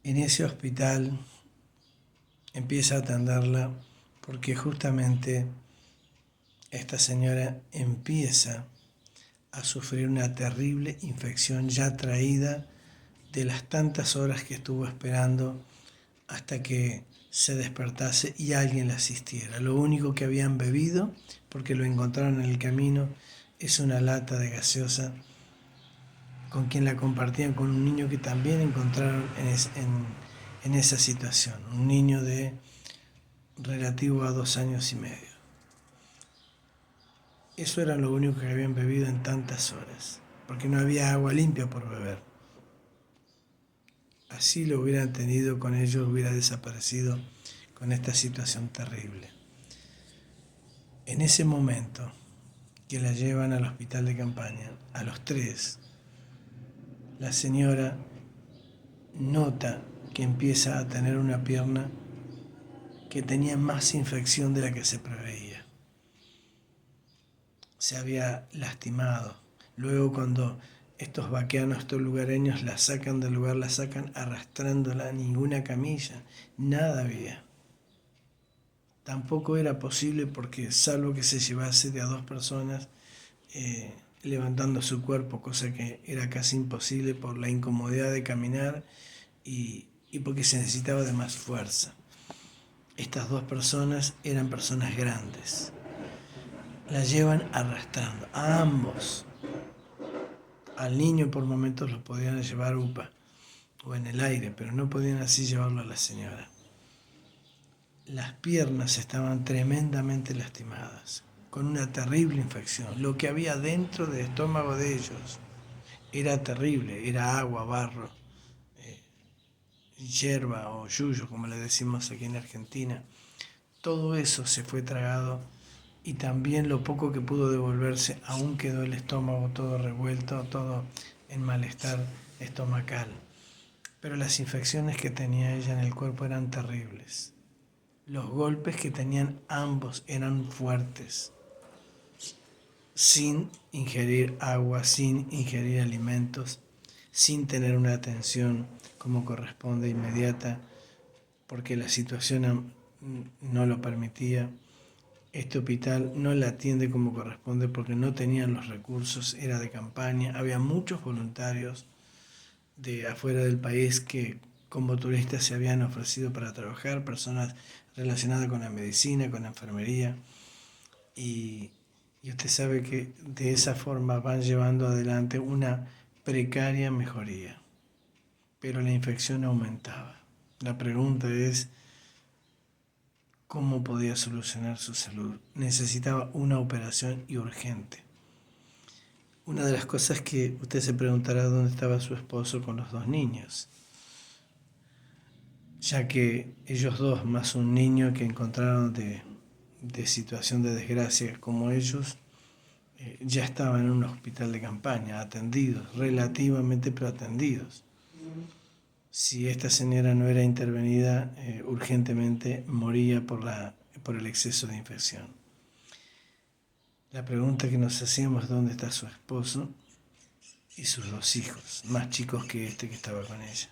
En ese hospital empieza a atenderla porque justamente esta señora empieza a sufrir una terrible infección ya traída de las tantas horas que estuvo esperando hasta que se despertase y alguien la asistiera. Lo único que habían bebido, porque lo encontraron en el camino, es una lata de gaseosa con quien la compartían con un niño que también encontraron en esa situación, un niño de relativo a 2 años y medio. Eso era lo único que habían bebido en tantas horas, porque no había agua limpia por beber. Así lo hubieran tenido con ellos, hubiera desaparecido con esta situación terrible. En ese momento que la llevan al hospital de campaña, a los 3, la señora nota que empieza a tener una pierna que tenía más infección de la que se preveía. Se había lastimado. Luego cuando estos vaqueanos, estos lugareños la sacan del lugar, la sacan arrastrándola, ninguna camilla, nada había. Tampoco era posible porque salvo que se llevase de a 2 personas levantando su cuerpo, cosa que era casi imposible por la incomodidad de caminar y porque se necesitaba de más fuerza. Estas 2 personas eran personas grandes. La llevan arrastrando, a ambos. Al niño por momentos lo podían llevar UPA o en el aire, pero no podían así llevarlo a la señora. Las piernas estaban tremendamente lastimadas, con una terrible infección. Lo que había dentro del estómago de ellos era terrible, era agua, barro, hierba o yuyo, como le decimos aquí en Argentina. Todo eso se fue tragado y también lo poco que pudo devolverse, aún quedó el estómago todo revuelto, todo en malestar estomacal. Pero las infecciones que tenía ella en el cuerpo eran terribles. Los golpes que tenían ambos eran fuertes, sin ingerir agua, sin ingerir alimentos, sin tener una atención como corresponde inmediata, porque la situación no lo permitía. Este hospital no la atiende como corresponde porque no tenían los recursos, era de campaña, había muchos voluntarios de afuera del país que como turistas se habían ofrecido para trabajar, personas relacionadas con la medicina, con la enfermería, y usted sabe que de esa forma van llevando adelante una precaria mejoría, pero la infección aumentaba. La pregunta es, ¿cómo podía solucionar su salud? Necesitaba una operación y urgente. Una de las cosas que usted se preguntará dónde estaba su esposo con los 2 niños, ya que ellos 2 más un niño que encontraron de situación de desgracia como ellos, ya estaban en un hospital de campaña, atendidos, relativamente pero atendidos. Si esta señora no era intervenida urgentemente, moría por el exceso de infección. La pregunta que nos hacíamos es dónde está su esposo y sus 2 hijos, más chicos que este que estaba con ella.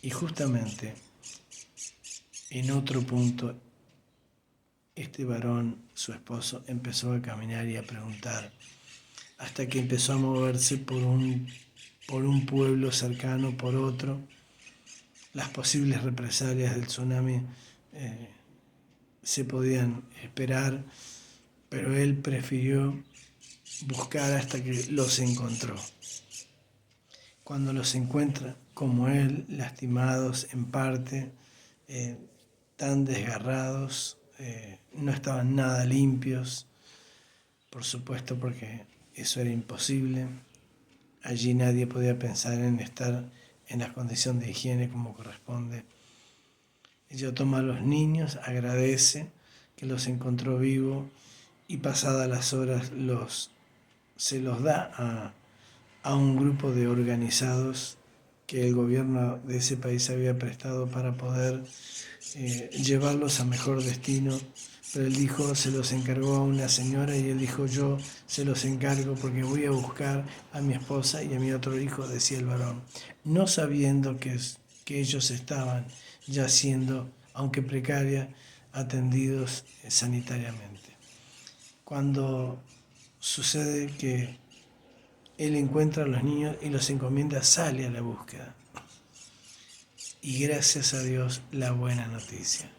Y justamente en otro punto, este varón, su esposo, empezó a caminar y a preguntar, hasta que empezó a moverse por un pueblo cercano, por otro. Las posibles represalias del tsunami se podían esperar, pero él prefirió buscar hasta que los encontró. Cuando los encuentra, como él, lastimados en parte, tan desgarrados, no estaban nada limpios, por supuesto, porque eso era imposible. Allí nadie podía pensar en estar en la condición de higiene como corresponde. Ella toma a los niños, agradece que los encontró vivos y pasadas las horas se los da a un grupo de organizados que el gobierno de ese país había prestado para poder llevarlos a mejor destino. Pero él dijo, se los encargó a una señora y él dijo, yo se los encargo porque voy a buscar a mi esposa y a mi otro hijo, decía el varón, no sabiendo que que ellos estaban ya siendo, aunque precaria, atendidos sanitariamente. Cuando sucede que él encuentra a los niños y los encomienda, sale a la búsqueda. Y gracias a Dios, la buena noticia.